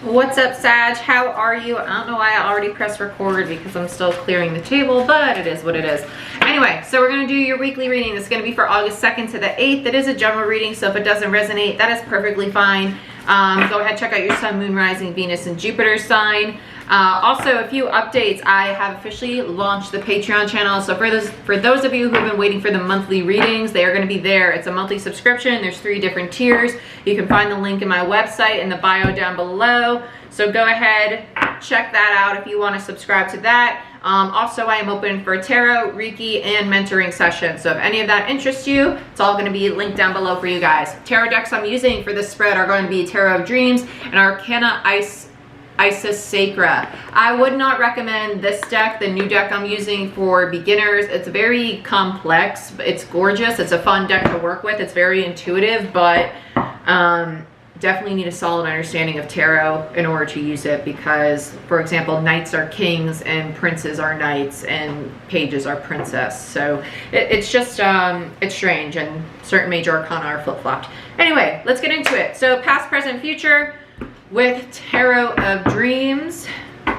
What's up, Sag? How are you? I don't know why I already pressed record because I'm still clearing the table, but it is what it is. Anyway, so we're going to do your weekly reading. This is going to be for August 2nd to the 8th. It is a general reading, so if it doesn't resonate, that is perfectly fine. Go ahead, check out your Sun, Moon, Rising, Venus, and Jupiter sign. Also, a few updates. I have officially launched the Patreon channel. So for those of you who have been waiting for the monthly readings, they are going to be there. It's a monthly subscription. There's 3 different tiers. You can find the link in my website in the bio down below. So go ahead, check that out if you want to subscribe to that. Also, I am open for tarot, Reiki, and mentoring sessions. So if any of that interests you, it's all going to be linked down below for you guys. Tarot decks I'm using for this spread are going to be Tarot of Dreams and Arcana Isis Sacra. I would not recommend this deck, the new deck I'm using for beginners. It's very complex. It's gorgeous. It's a fun deck to work with. It's very intuitive, but definitely need a solid understanding of tarot in order to use it because, for example, knights are kings and princes are knights and pages are princess. So it's just, it's strange, and certain major arcana are flip-flopped. Anyway, let's get into it. So past, present, future with Tarot of Dreams.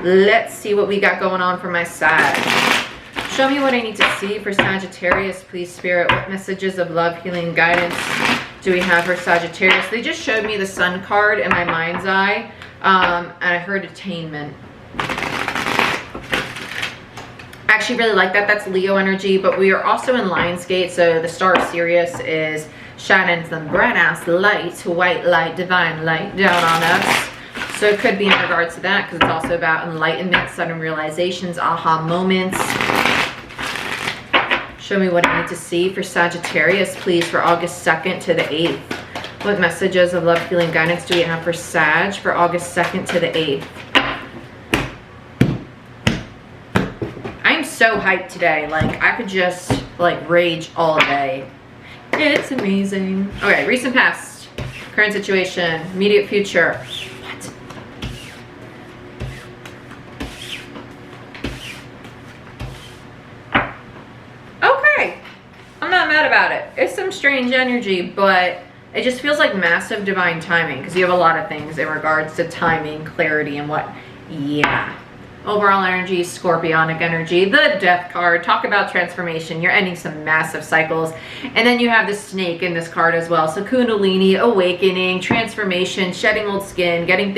Let's see what we got going on for my Sag. Show me what I need to see for Sagittarius, please, Spirit. What messages of love, healing, guidance do we have for Sagittarius? They just showed me the Sun card in my mind's eye, and I heard attainment. I actually really like that. That's Leo energy, but we are also in Lionsgate, so the star of Sirius is shining some bright ass light, white light, divine light down on us. So it could be in regards to that because it's also about enlightenment, sudden realizations, aha moments. Show me what I need to see for Sagittarius, please, for August 2nd to the 8th. What messages of love, healing, guidance do we have for Sag for August 2nd to the 8th? I'm so hyped today. Like, I could just, like, rage all day. It's amazing. Okay, recent past, current situation, immediate future. What? Okay, I'm not mad about it. It's some strange energy, but it just feels like massive divine timing because you have a lot of things in regards to timing, clarity, and what. Yeah. Overall energy, scorpionic energy, the death card. Talk about transformation. You're ending some massive cycles. And then you have the snake in this card as well. So kundalini, awakening, transformation, shedding old skin, getting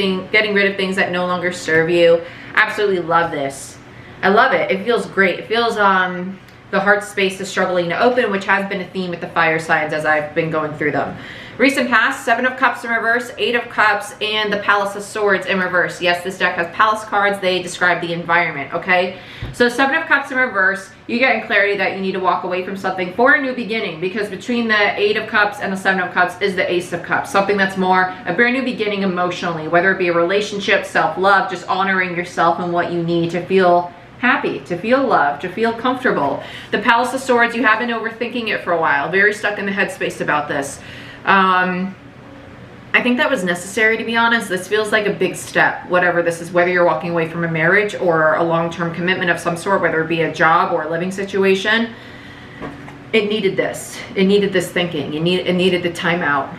rid of things that no longer serve you. Absolutely love this. I love it. It feels great. It feels the heart space is struggling to open, which has been a theme with the fire signs as I've been going through them. Recent past, 7 of Cups in reverse, 8 of Cups, and the Palace of Swords in reverse. Yes, this deck has Palace cards. They describe the environment, okay? So 7 of Cups in reverse, you get in clarity that you need to walk away from something for a new beginning because between the 8 of Cups and the 7 of Cups is the Ace of Cups. Something that's more a brand new beginning emotionally, whether it be a relationship, self-love, just honoring yourself and what you need to feel happy, to feel loved, to feel comfortable. The Palace of Swords, you have been overthinking it for a while. Very stuck in the headspace about this. I think that was necessary, to be honest. This feels like a big step, whatever this is, whether you're walking away from a marriage or a long-term commitment of some sort, whether it be a job or a living situation. It needed this. It needed this thinking. It needed the timeout.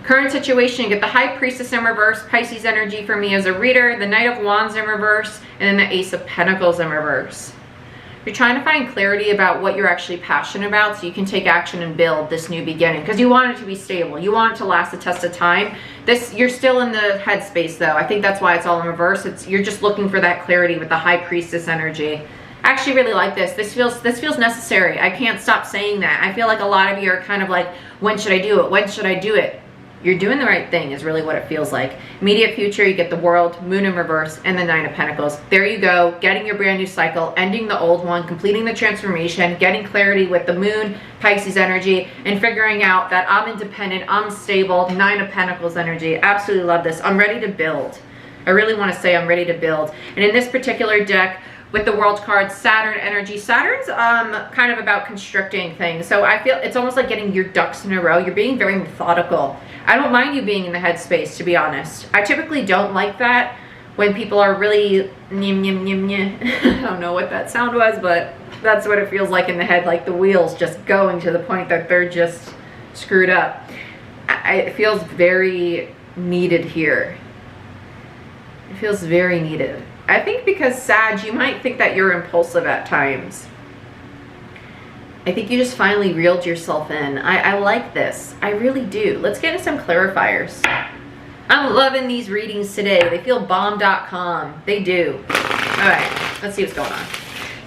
Current situation, you get the High Priestess in reverse, Pisces energy for me as a reader, the Knight of Wands in reverse, and then the Ace of Pentacles in reverse. You're trying to find clarity about what you're actually passionate about so you can take action and build this new beginning because you want it to be stable. You want it to last the test of time. You're still in the headspace though. I think that's why it's all in reverse. You're just looking for that clarity with the High Priestess energy. I actually really like this. This feels necessary. I can't stop saying that. I feel like a lot of you are kind of like, when should I do it? When should I do it? You're doing the right thing is really what it feels like. Immediate future, you get the World, Moon in reverse, and the 9 of Pentacles. There you go, getting your brand new cycle, ending the old one, completing the transformation, getting clarity with the Moon, Pisces energy, and figuring out that I'm independent, I'm stable, 9 of Pentacles energy. Absolutely love this. I'm ready to build. I really want to say I'm ready to build. And in this particular deck, with the World card, Saturn energy. Saturn's kind of about constricting things. So I feel it's almost like getting your ducks in a row. You're being very methodical. I don't mind you being in the headspace, to be honest. I typically don't like that when people are really I don't know what that sound was, but that's what it feels like in the head, like the wheels just going to the point that they're just screwed up. It feels very needed here. It feels very needed. I think because Sag, you might think that you're impulsive at times. I think you just finally reeled yourself in. I like this. I really do. Let's get into some clarifiers. I'm loving these readings today. They feel bomb.com. They do. All right, let's see what's going on.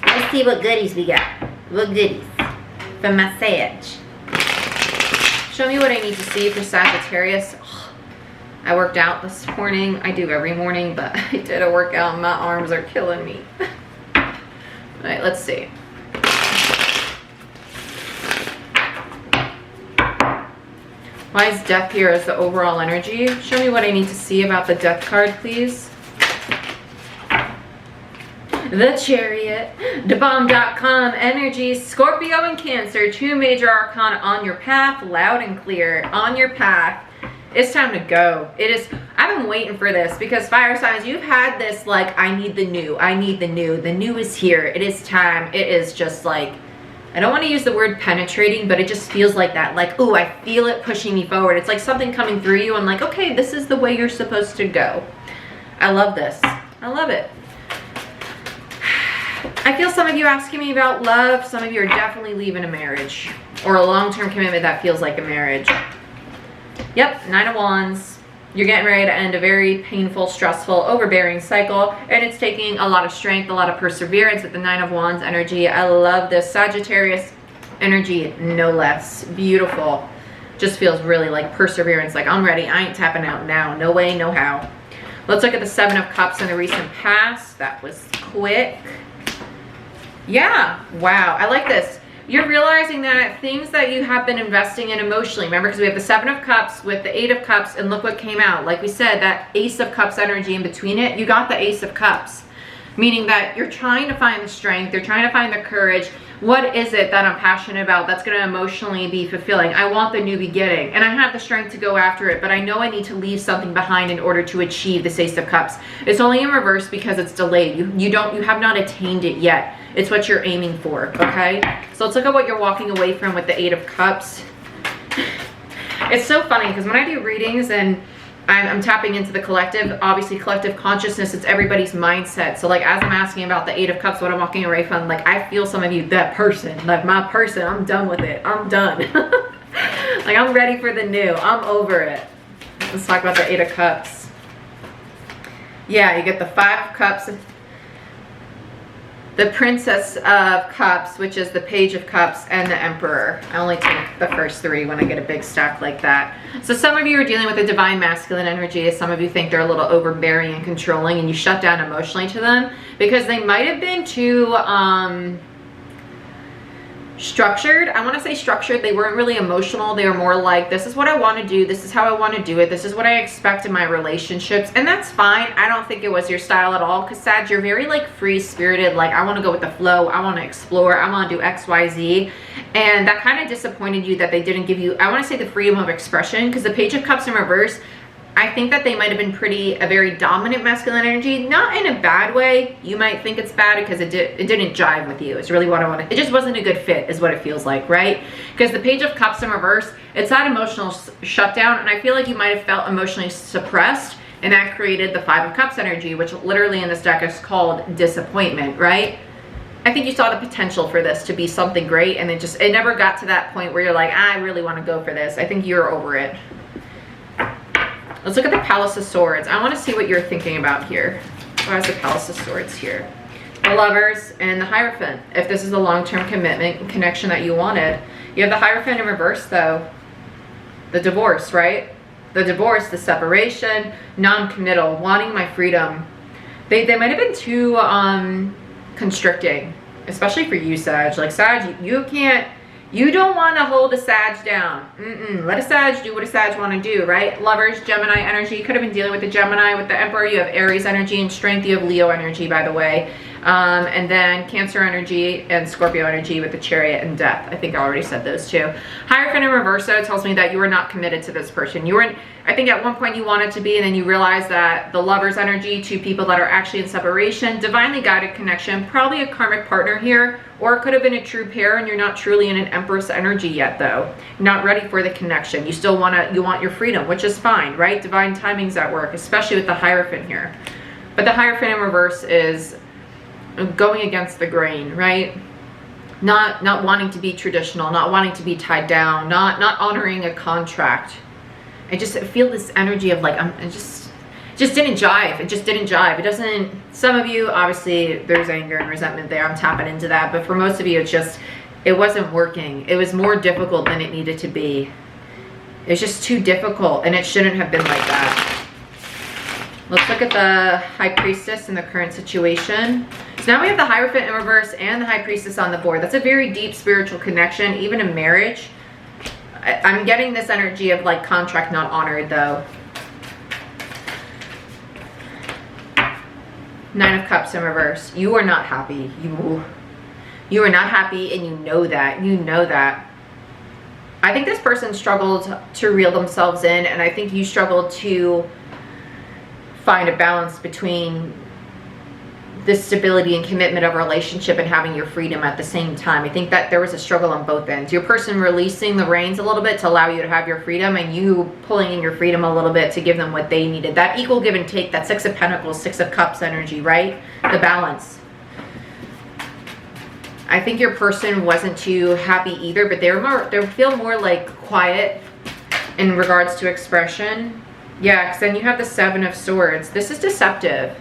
Let's see what goodies we got. What goodies from my Sage. Show me what I need to see for Sagittarius. Oh, I worked out this morning. I do every morning, but I did a workout and my arms are killing me. All right, let's see. Why is death here as the overall energy? Show me what I need to see about the death card, please. The Chariot, thebomb.com energies, Scorpio and Cancer, 2 major arcana on your path, loud and clear, on your path. It's time to go. It is, I've been waiting for this because fire signs, you've had this like, I need the new, I need the new is here. It is time. It is just like, I don't want to use the word penetrating, but it just feels like that. Like, ooh, I feel it pushing me forward. It's like something coming through you. I'm like, okay, this is the way you're supposed to go. I love this. I love it. I feel some of you asking me about love. Some of you are definitely leaving a marriage or a long-term commitment that feels like a marriage. Yep, 9 of Wands. You're getting ready to end a very painful, stressful, overbearing cycle, and it's taking a lot of strength, a lot of perseverance with the 9 of Wands energy. I love this Sagittarius energy, no less. Beautiful. Just feels really like perseverance, like I'm ready. I ain't tapping out now. No way, no how. Let's look at the 7 of Cups in the recent past. That was quick. Yeah, wow, I like this. You're realizing that things that you have been investing in emotionally, remember, because we have the 7 of Cups with the 8 of Cups, and look what came out. Like we said, that Ace of Cups energy in between it, you got the Ace of Cups, meaning that you're trying to find the strength, you're trying to find the courage. What is it that I'm passionate about that's going to emotionally be fulfilling? I want the new beginning, and I have the strength to go after it, but I know I need to leave something behind in order to achieve this Ace of Cups. It's only in reverse because it's delayed. You have not attained it yet. It's what you're aiming for, okay? So let's look at what you're walking away from with the 8 of Cups. It's so funny because when I do readings and I'm tapping into the collective, obviously collective consciousness, it's everybody's mindset. So like as I'm asking about the 8 of Cups, what I'm walking away from, like I feel some of you, that person, like my person, I'm done with it. I'm done. Like I'm ready for the new. I'm over it. Let's talk about the 8 of Cups. Yeah, you get the 5 of Cups. The Princess of Cups, which is the Page of Cups, and the Emperor. I only take the first 3 when I get a big stack like that. So some of you are dealing with a divine masculine energy. Some of you think they're a little overbearing and controlling, and you shut down emotionally to them because they might have been too structured. I want to say structured. They weren't really emotional. They were more like, this is what I want to do. This is how I want to do it. This is what I expect in my relationships. And that's fine. I don't think it was your style at all. Because Sag, you're very like free spirited. Like I want to go with the flow. I want to explore. I want to do X, Y, Z. And that kind of disappointed you that they didn't give you, I want to say, the freedom of expression. Because the Page of Cups in reverse, I think that they might have been a very dominant masculine energy, not in a bad way. You might think it's bad because it didn't jive with you. It's really what I want to, it just wasn't a good fit is what it feels like, right? Because the Page of Cups in reverse, it's that emotional shutdown, and I feel like you might have felt emotionally suppressed, and that created the 5 of Cups energy, which literally in this deck is called disappointment, right? I think you saw the potential for this to be something great, and it never got to that point where you're like, I really want to go for this. I think you're over it. Let's look at the Palace of Swords. I want to see what you're thinking about here. Why is the Palace of Swords here? The Lovers and the Hierophant. If this is a long-term commitment and connection that you wanted. You have the Hierophant in reverse though. The divorce, right? The divorce, the separation, non-committal, wanting my freedom. They might have been too constricting, especially for you, Sag. Like Sag, you don't want to hold a Sag down. Let a Sag do what a Sag want to do, right? Lovers, Gemini energy. You could have been dealing with the Gemini. With the Emperor, you have Aries energy and strength. You have Leo energy, by the way. And then Cancer energy and Scorpio energy with the Chariot and Death. I think I already said those two. Hierophant in reverso tells me that you were not committed to this person. You were, I think at one point you wanted to be, and then you realized that the Lover's energy, 2 people that are actually in separation, divinely guided connection, probably a karmic partner here, or it could have been a true pair, and you're not truly in an Empress energy yet though. Not ready for the connection. You still want your freedom, which is fine, right? Divine timing's at work, especially with the Hierophant here. But the Hierophant in reverse is going against the grain, right? Not wanting to be traditional, not wanting to be tied down, not honoring a contract. I just feel this energy of like, it just didn't jive. It just didn't jive. It doesn't, some of you, obviously there's anger and resentment there. I'm tapping into that. But for most of you, it wasn't working. It was more difficult than it needed to be. It's just too difficult, and it shouldn't have been like that. Let's look at the High Priestess in the current situation. So now we have the Hierophant in reverse and the High Priestess on the board. That's a very deep spiritual connection, even in marriage. I'm getting this energy of like contract not honored though. Nine of Cups in reverse. You are not happy. You are not happy, and you know that. You know that. I think this person struggled to reel themselves in, and I think you struggled to find a balance between the stability and commitment of a relationship and having your freedom at the same time. I think that there was a struggle on both ends. Your person releasing the reins a little bit to allow you to have your freedom, and you pulling in your freedom a little bit to give them what they needed. That equal give and take, that Six of Pentacles, Six of Cups energy, right? The balance. I think your person wasn't too happy either, but they feel more like quiet in regards to expression. Yeah, because then you have the Seven of Swords. This is deceptive.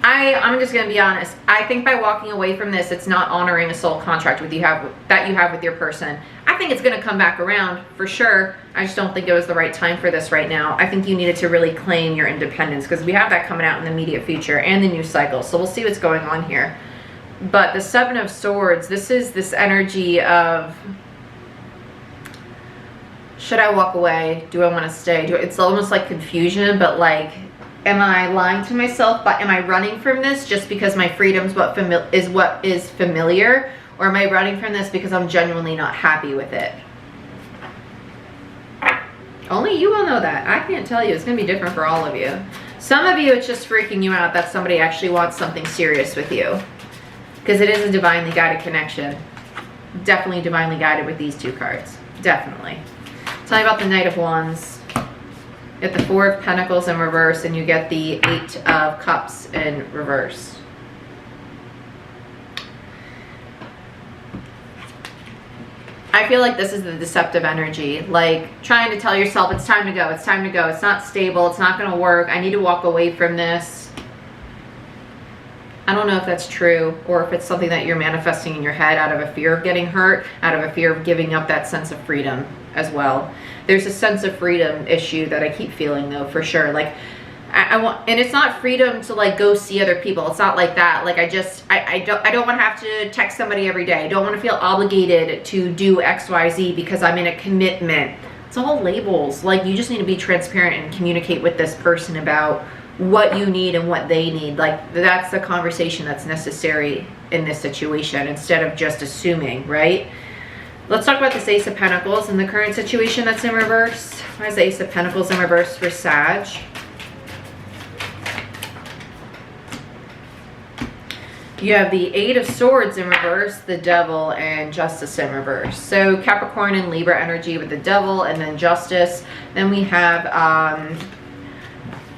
I'm just going to be honest. I think by walking away from this, it's not honoring a soul contract that you have with your person. I think it's going to come back around for sure. I just don't think it was the right time for this right now. I think you needed to really claim your independence, because we have that coming out in the immediate future and the new cycle. So we'll see what's going on here. But the Seven of Swords, this is this energy of, should I walk away? Do I want to stay? It's almost like confusion, but like, am I lying to myself? But am I running from this just because my freedom's what is familiar? Or am I running from this because I'm genuinely not happy with it? Only you will know that. I can't tell you. It's going to be different for all of you. Some of you, it's just freaking you out that somebody actually wants something serious with you. Because it is a divinely guided connection. Definitely divinely guided with these two cards. Definitely. Tell me about the Knight of Wands. You get the Four of Pentacles in reverse, and you get the Eight of Cups in reverse. I feel like this is the deceptive energy. Like trying to tell yourself it's time to go. It's time to go. It's not stable. It's not going to work. I need to walk away from this. I don't know if that's true, or if it's something that you're manifesting in your head out of a fear of getting hurt, out of a fear of giving up that sense of freedom as well. There's a sense of freedom issue that I keep feeling though, for sure. Like I want, and it's not freedom to like go see other people. It's not like that. Like I don't want to have to text somebody every day. I don't want to feel obligated to do XYZ because I'm in a commitment. It's all labels. Like you just need to be transparent and communicate with this person about what you need and what they need. Like that's the conversation that's necessary in this situation, instead of just assuming, right? Let's talk about this Ace of Pentacles in the current situation that's in reverse. Why is the Ace of Pentacles in reverse for Sag? You have the Eight of Swords in reverse, the Devil, and Justice in reverse. So Capricorn and Libra energy with the Devil, and then Justice. Then we have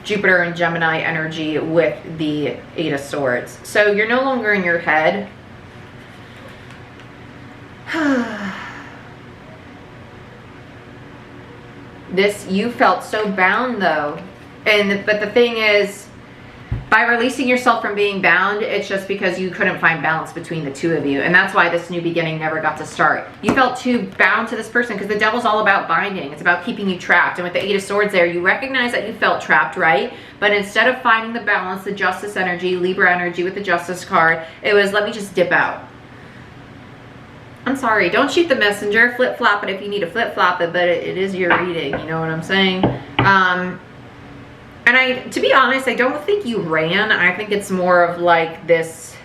Jupiter and Gemini energy with the Eight of Swords. So you're no longer in your head. You felt so bound though. But the thing is, by releasing yourself from being bound, it's just because you couldn't find balance between the two of you. And that's why this new beginning never got to start. You felt too bound to this person, because the Devil's all about binding. It's about keeping you trapped. And with the Eight of Swords there, you recognize that you felt trapped, right? But instead of finding the balance, the Justice energy, Libra energy with the Justice card, it was, let me just dip out. I'm sorry, don't shoot the messenger. Flip-flop it if you need to flip-flop it, but it is your reading, you know what I'm saying? And to be honest, I don't think you ran. I think it's more of like this,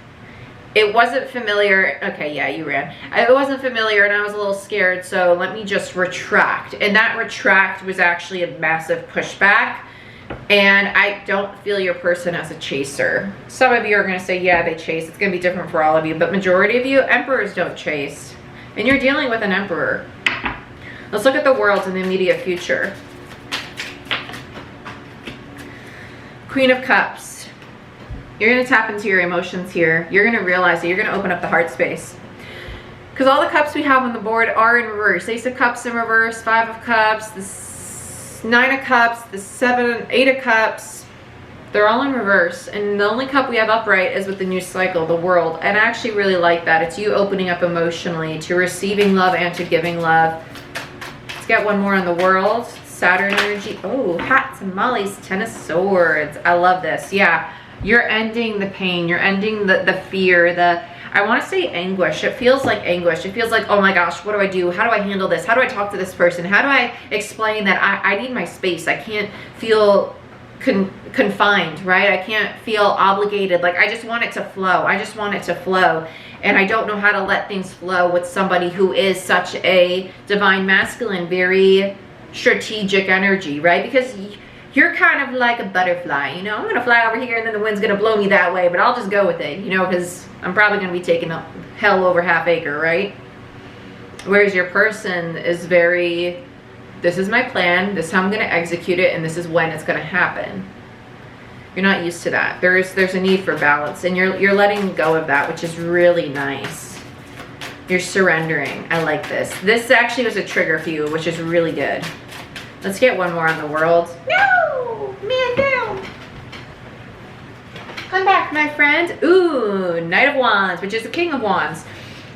it wasn't familiar. Okay, yeah, you ran. It wasn't familiar and I was a little scared, so let me just retract. And that retract was actually a massive pushback. And I don't feel your person as a chaser. Some of you are going to say, yeah, they chase. It's going to be different for all of you. But majority of you, emperors don't chase. And you're dealing with an emperor. Let's look at the world in the immediate future. Queen of Cups. You're going to tap into your emotions here. You're going to realize that you're going to open up the heart space. Because all the cups we have on the board are in reverse. Ace of Cups in reverse, Five of Cups, the Nine of Cups, the Eight of Cups. They're all in reverse. And the only cup we have upright is with the new cycle, the World. And I actually really like that. It's you opening up emotionally to receiving love and to giving love. Let's get one more on the World. Saturn energy. Oh, hats and mollies, Ten of Swords. I love this. Yeah, you're ending the pain. You're ending the fear, I want to say anguish. It feels like anguish. It feels like, oh my gosh, what do I do? How do I handle this? How do I talk to this person? How do I explain that I need my space? I can't feel confined, right? I can't feel obligated. Like, I just want it to flow. I just want it to flow. And I don't know how to let things flow with somebody who is such a divine masculine, very strategic energy, right? Because you're kind of like a butterfly, you know? I'm gonna fly over here and then the wind's gonna blow me that way, but I'll just go with it, you know, because I'm probably gonna be taking up hell over half acre, right? Whereas your person is very, this is my plan, this is how I'm gonna execute it, and this is when it's gonna happen. You're not used to that. There's a need for balance, and you're letting go of that, which is really nice. You're surrendering. I like this. This actually was a trigger for you, which is really good. Let's get one more on the World. No! Man down! Come back, my friend. Ooh, Knight of Wands, which is the King of Wands.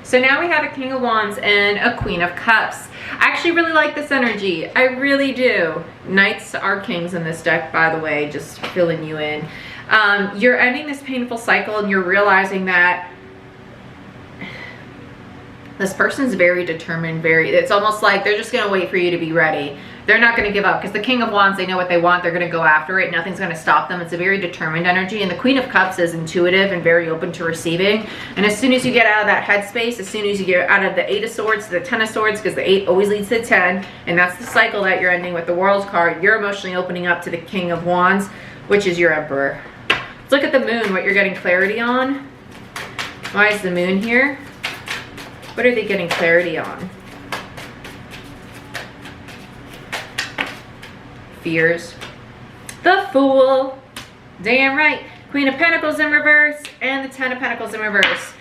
So now we have a King of Wands and a Queen of Cups. I actually really like this energy. I really do. Knights are kings in this deck, by the way, just filling you in. You're ending this painful cycle and you're realizing that this person's very determined, it's almost like they're just going to wait for you to be ready. They're not going to give up because the King of Wands, they know what they want. They're going to go after it. Nothing's going to stop them. It's a very determined energy. And the Queen of Cups is intuitive and very open to receiving. And as soon as you get out of that headspace, as soon as you get out of the Eight of Swords to the Ten of Swords, because the 8 always leads to 10, and that's the cycle that you're ending with the World card, you're emotionally opening up to the King of Wands, which is your Emperor. Let's look at the Moon, what you're getting clarity on. Why is the Moon here? What are they getting clarity on? Fears. The Fool. Damn right. Queen of Pentacles in reverse and the Ten of Pentacles in reverse.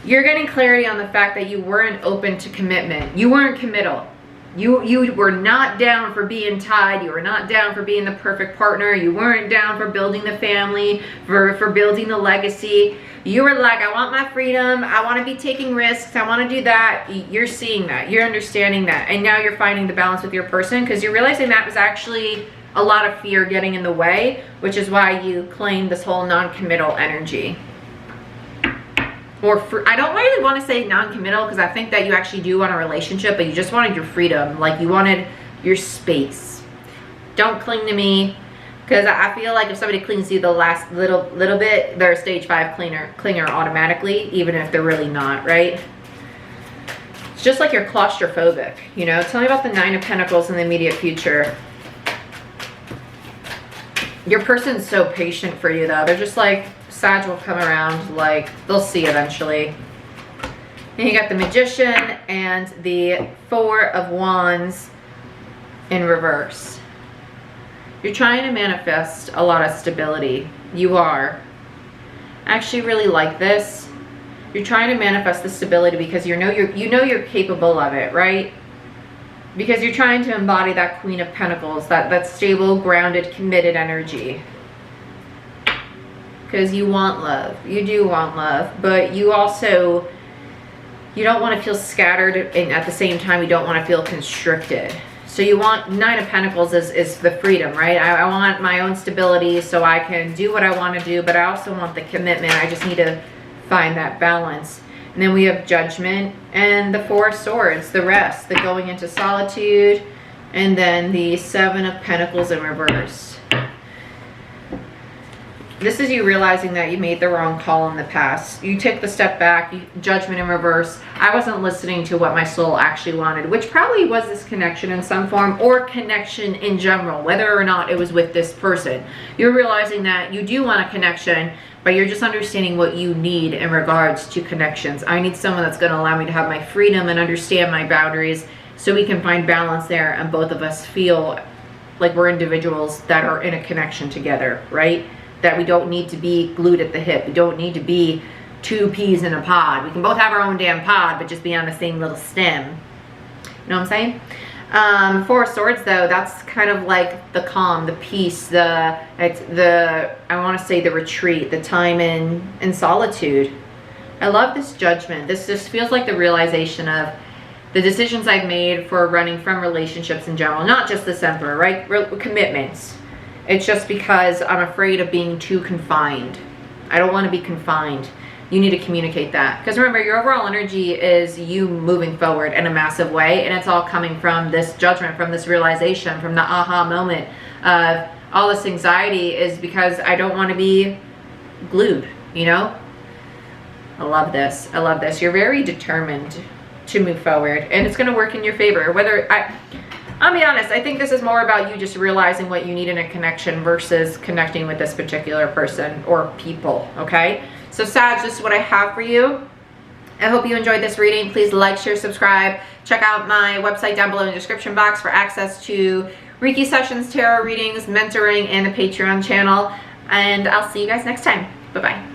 You're getting clarity on the fact that you weren't open to commitment. You weren't committal. You were not down for being tied. You were not down for being the perfect partner. You weren't down for building the family, for building the legacy. You were like, I want my freedom. I want to be taking risks. I want to do that. You're seeing that. You're understanding that. And now you're finding the balance with your person because you're realizing that was actually a lot of fear getting in the way, which is why you claim this whole non-committal energy. Or I don't really want to say non-committal because I think that you actually do want a relationship, but you just wanted your freedom. Like you wanted your space. Don't cling to me. Because I feel like if somebody clings to you the last little bit, they're a stage 5 clinger automatically, even if they're really not, right? It's just like you're claustrophobic, you know? Tell me about the Nine of Pentacles in the immediate future. Your person's so patient for you, though. They're just like, Sag will come around, like, they'll see eventually. And you got the Magician and the Four of Wands in reverse. You're trying to manifest a lot of stability. You are. I actually really like this. You're trying to manifest the stability because you know you're capable of it, right? Because you're trying to embody that Queen of Pentacles, that stable, grounded, committed energy. Because you want love. You do want love, but you also, you don't want to feel scattered, and at the same time you don't want to feel constricted. So you want, Nine of Pentacles is the freedom, right? I want my own stability so I can do what I want to do, but I also want the commitment. I just need to find that balance. And then we have Judgment and the Four of Swords, the rest, the going into solitude, and then the Seven of Pentacles in reverse. This is you realizing that you made the wrong call in the past. You took the step back, Judgment in reverse. I wasn't listening to what my soul actually wanted, which probably was this connection in some form or connection in general, whether or not it was with this person. You're realizing that you do want a connection, but you're just understanding what you need in regards to connections. I need someone that's going to allow me to have my freedom and understand my boundaries so we can find balance there and both of us feel like we're individuals that are in a connection together, right? That we don't need to be glued at the hip. We don't need to be two peas in a pod. We can both have our own damn pod, but just be on the same little stem. You know what I'm saying? Four of Swords, though, that's kind of like the calm, the peace, I want to say the retreat, the time in solitude. I love this Judgment. This just feels like the realization of the decisions I've made for running from relationships in general, not just this Emperor, right? Commitments. It's just because I'm afraid of being too confined. I don't want to be confined. You need to communicate that. Because remember, your overall energy is you moving forward in a massive way. And it's all coming from this judgment, from this realization, from the aha moment of all this anxiety is because I don't want to be glued, you know? I love this. I love this. You're very determined to move forward. And it's going to work in your favor. I'll be honest, I think this is more about you just realizing what you need in a connection versus connecting with this particular person or people, okay? So Sag, this is what I have for you. I hope you enjoyed this reading. Please like, share, subscribe. Check out my website down below in the description box for access to Reiki sessions, tarot readings, mentoring, and the Patreon channel. And I'll see you guys next time. Bye-bye.